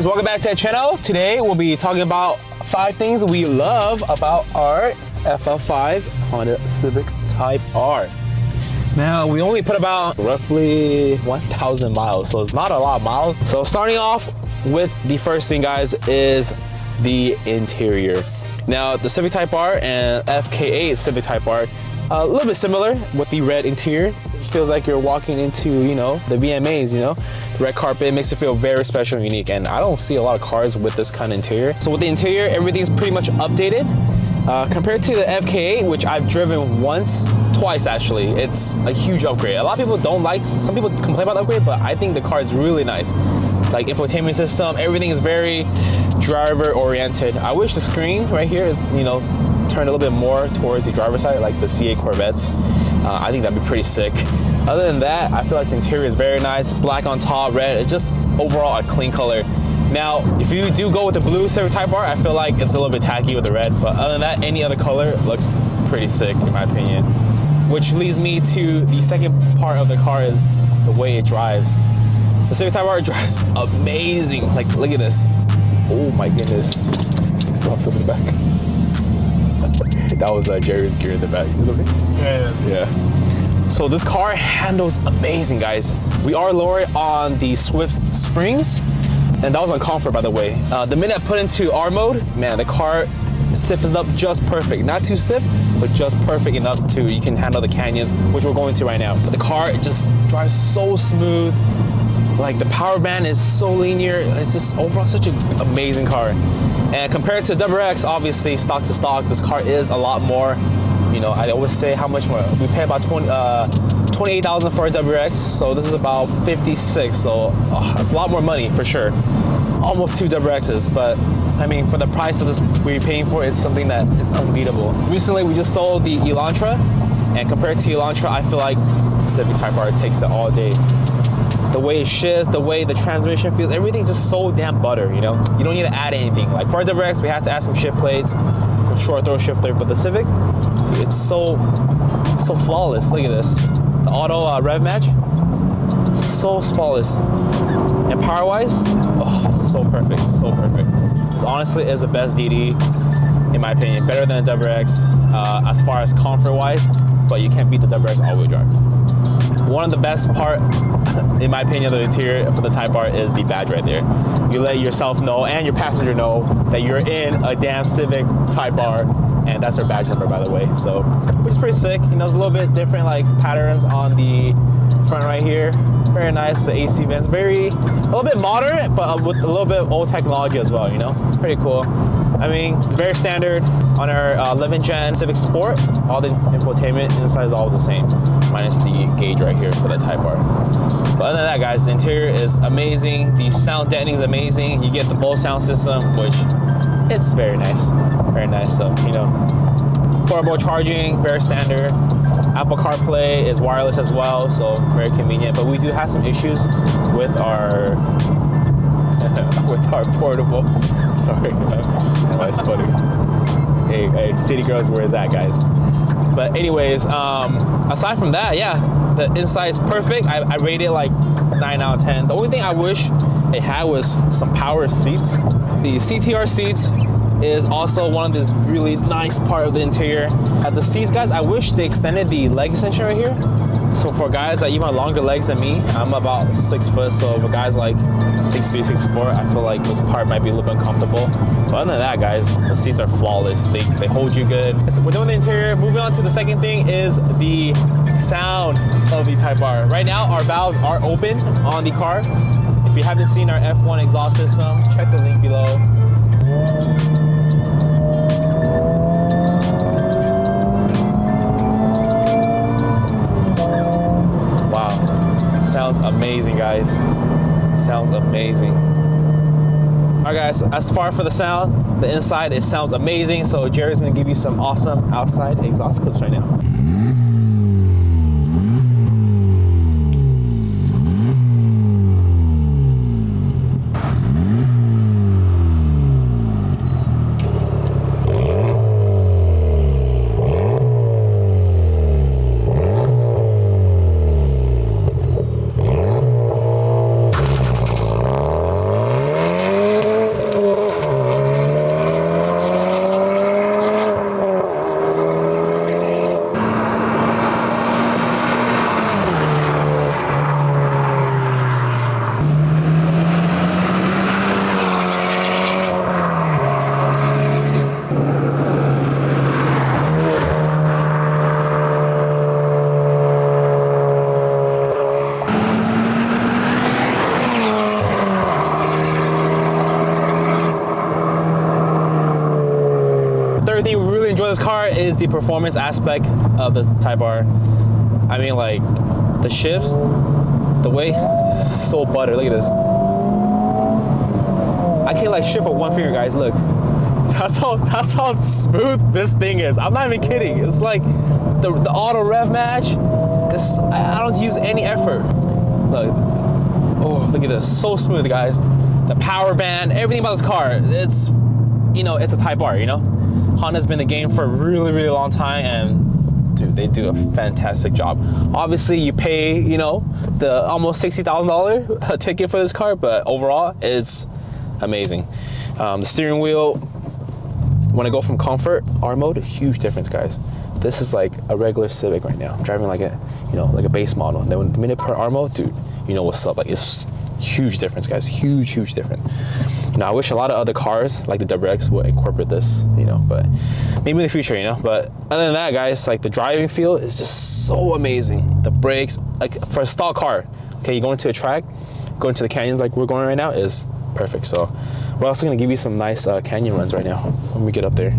guys, welcome back to the channel. Today we'll be talking about 5 things we love about our FL5 Honda Civic Type R. Now we only put about roughly 1,000 miles, so it's not a lot of miles. So starting off with the first thing, guys, is the interior. Now the Civic Type R and FK8 Civic Type R, a little bit similar with the red interior. Feels like you're walking into, you know, the VMAs, you know. The red carpet makes it feel very special and unique, and I don't see a lot of cars with this kind of interior. So with the interior, everything's pretty much updated. Compared to the FK8, which I've driven twice actually, it's a huge upgrade. A lot of people don't like, some people complain about the upgrade, but I think the car is really nice. Like infotainment system, everything is very driver oriented. I wish the screen right here is, you know, turned a little bit more towards the driver's side, like the C8 Corvettes. I think that'd be pretty sick. Other than that, I feel like the interior is very nice. Black on top, red, it's just overall a clean color. Now, if you do go with the blue Civic Type R, I feel like it's a little bit tacky with the red, but other than that, any other color looks pretty sick in my opinion. Which leads me to the second part of the car, is the way it drives. The Civic Type R drives amazing. Like, look at this. Oh my goodness. I saw something in the back. That was Jerry's gear in the back. Is it okay? Yeah. So this car handles amazing, guys. We are lower on the Swift springs, and that was on comfort, by the way. The minute I put into R mode, man, the car stiffens up just perfect. Not too stiff, but just perfect enough to you can handle the canyons, which we're going to right now. But the car just drives so smooth. Like the power band is so linear. It's just overall such an amazing car. And compared to WRX, obviously stock to stock, this car is a lot more. You know, I always say how much more. We pay about 28,000 for a WRX, so this is about 56. So it's a lot more money for sure. Almost 2 WRXs, but I mean, for the price of this we're paying for, it's something that is unbeatable. Recently, we just sold the Elantra, and compared to Elantra, I feel like Civic Type R takes it all day. The way it shifts, the way the transmission feels, everything just so damn butter, you know? You don't need to add anything. Like for our WRX, we had to add some shift plates, some short throw shifter, but the Civic, dude, it's so flawless. Look at this. The auto rev match, so flawless. And power-wise, oh, so perfect, so perfect. This honestly is the best DD, in my opinion. Better than the WRX as far as comfort-wise, but you can't beat the WRX all-wheel drive. One of the best part, in my opinion, of the interior for the Type R is the badge right there. You let yourself know and your passenger know that you're in a damn Civic Type R, and that's our badge number, by the way. So, which is pretty sick. You know, it's a little bit different, like patterns on the front right here. Very nice. The AC vents, a little bit modern, but with a little bit of old technology as well. You know, pretty cool. I mean, it's very standard on our 11th gen Civic Sport. All the infotainment inside is all the same, minus the gauge right here for the Type R. But other than that, guys, the interior is amazing. The sound deadening is amazing. You get the Bose sound system, which it's very nice. Very nice. So, you know, portable charging, very standard. Apple CarPlay is wireless as well, so very convenient. But we do have some issues with our portable. Sorry, that's funny. Hey, city girls, where is that, guys? But anyways, aside from that, yeah, the inside is perfect. I rate it like 9 out of 10. The only thing I wish it had was some power seats. The CTR seats is also one of this really nice part of the interior. At the seats, guys, I wish they extended the leg extension right here. So for guys that even have longer legs than me, I'm about 6 foot, so for guys like 6'3", 6'4", I feel like this part might be a little bit uncomfortable. But other than that, guys, the seats are flawless. They hold you good. So we're doing the interior. Moving on to the second thing is the sound of the Type R. Right now, our valves are open on the car. If you haven't seen our F1 exhaust system, check the link below. Sounds amazing, guys. Sounds amazing. All right, guys, as far for the sound, the inside, it sounds amazing. So Jerry's gonna give you some awesome outside exhaust clips right now. the performance aspect of the Type R. I mean, like the shifts, the way, so butter. Look at this. I can't like shift with one finger, guys. Look, that's how smooth this thing is. I'm not even kidding. It's like the auto rev match. I don't use any effort. Look, oh, look at this, so smooth, guys. The power band, everything about this car, it's, you know, it's a Type R, you know? Honda's been in the game for a really, really long time, and dude, they do a fantastic job. Obviously, you pay, you know, the almost $60,000 ticket for this car, but overall, it's amazing. The steering wheel, when I go from comfort, R mode, a huge difference, guys. This is like a regular Civic right now. I'm driving like a, you know, like a base model. And then when the minute per R mode, dude, you know what's up. Like, it's huge difference, guys. Huge, huge difference. Now, I wish a lot of other cars, like the WX, would incorporate this, you know, but maybe in the future, you know. But other than that, guys, like the driving feel is just so amazing. The brakes, like for a stock car, okay, you go into a track, go into the canyons like we're going right now, is perfect. So we're also gonna give you some nice canyon runs right now when we get up there.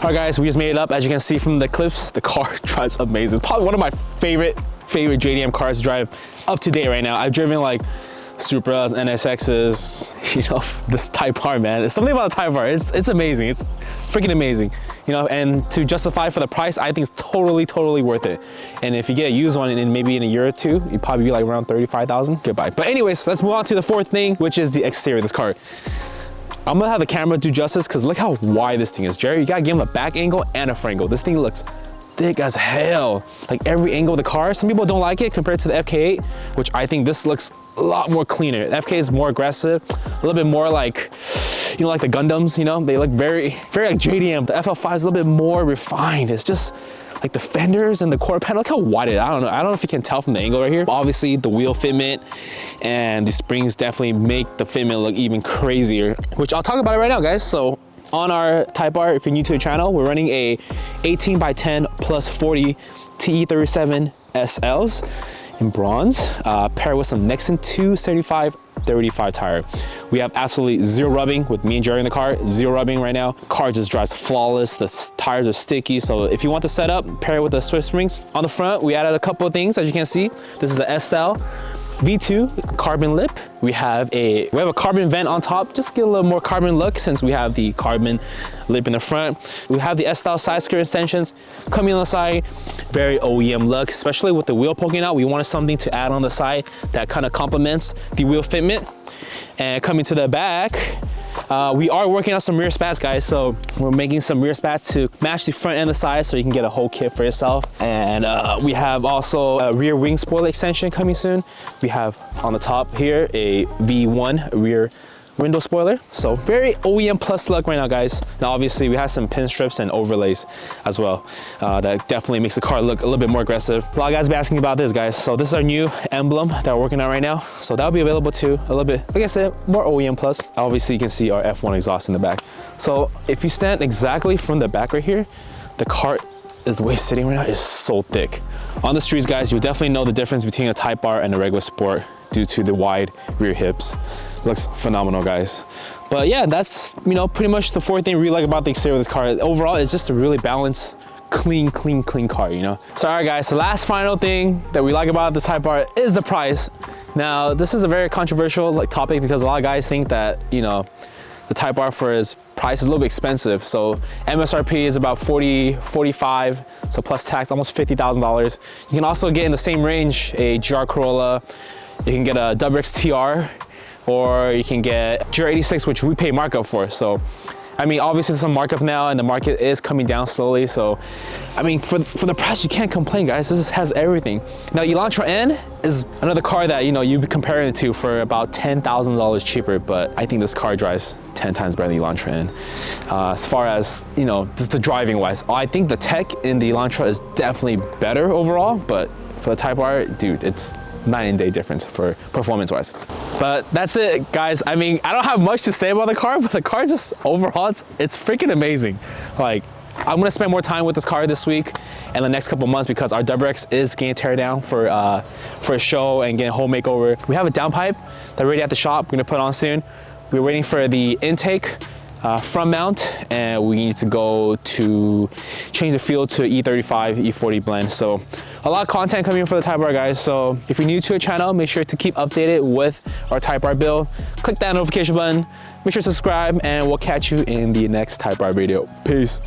All right, guys, we just made it up. As you can see from the clips, the car drives amazing. Probably one of my favorite JDM cars to drive up to date right now. I've driven like Supras, NSXs, you know, this Type R, man. It's something about the Type R. It's amazing. It's freaking amazing, you know. And to justify for the price, I think it's totally worth it. And if you get a used one in maybe in a year or two, you'd probably be like around 35,000. Goodbye. But anyways, let's move on to the fourth thing, which is the exterior of this car. I'm gonna have the camera do justice because look how wide this thing is. Jerry, you gotta give him a back angle and a front angle. This thing looks thick as hell. Like every angle of the car. Some people don't like it compared to the FK8, which I think this looks a lot more cleaner. The FK is more aggressive, a little bit more like, you know, like the Gundams, you know? They look very like JDM. The FL5 is a little bit more refined. It's just like the fenders and the quarter panel, look how wide it is. I don't know if you can tell from the angle right here. Obviously the wheel fitment and the springs definitely make the fitment look even crazier, which I'll talk about it right now, guys. So on our Type R, if you're new to the channel, we're running a 18x10 plus 40 TE37 SLs in bronze, paired with some Nexen 275/35 tire. We have absolutely zero rubbing with me and Jerry in the car, zero rubbing right now. Car just drives flawless. The tires are sticky. So if you want the setup, pair it with the Swift springs. On the front, we added a couple of things, as you can see. This is the S-Style V2 carbon lip. We have a carbon vent on top, just get a little more carbon look since we have the carbon lip in the front. We have the S-Style side skirt extensions coming on the side, very OEM look, especially with the wheel poking out. We wanted something to add on the side that kind of complements the wheel fitment. And coming to the back, we are working on some rear spats, guys. So we're making some rear spats to match the front and the side so you can get a whole kit for yourself. And we have also a rear wing spoiler extension coming soon. We have on the top here a V1 rear window spoiler. So very OEM plus look right now, guys. Now obviously we have some pin strips and overlays as well. That definitely makes the car look a little bit more aggressive. A lot of guys have been asking about this, guys. So this is our new emblem that we're working on right now. So that'll be available too, a little bit, like I said, more OEM plus. Obviously you can see our F1 exhaust in the back. So if you stand exactly from the back right here, the car the way it's sitting right now is so thick. On the streets, guys, you'll definitely know the difference between a Type R and a regular Sport due to the wide rear hips. Looks phenomenal, guys. But yeah, that's, you know, pretty much the fourth thing I really like about the exterior of this car. Overall, it's just a really balanced, clean car, you know? So all right, guys, the last final thing that we like about this Type R is the price. Now, this is a very controversial topic because a lot of guys think that, you know, the Type R for its price is a little bit expensive. So MSRP is about 45, so plus tax, almost $50,000. You can also get in the same range a GR Corolla. You can get a WRX TR, or you can get GR86, which we pay markup for. So I mean, obviously there's some markup now and the market is coming down slowly. So, I mean, for the price, you can't complain, guys. This has everything. Now, Elantra N is another car that, you know, you'd be comparing it to for about $10,000 cheaper, but I think this car drives 10 times better than Elantra N. As far as, you know, just the driving wise, I think the tech in the Elantra is definitely better overall, but for the Type R, dude, it's night and day difference for performance wise. But that's it, guys. I mean, I don't have much to say about the car, but the car just overall, it's freaking amazing. Like, I'm gonna spend more time with this car this week and the next couple months because our WRX is getting tear down for a show and getting a whole makeover. We have a downpipe that's already at the shop. We're gonna put on soon. We're waiting for the intake front mount, and we need to go to change the fuel to E35, E40 blend. So a lot of content coming in for the Type R, guys. So if you're new to our channel, make sure to keep updated with our Type R build. Click that notification button, make sure to subscribe, and we'll catch you in the next Type R video. Peace.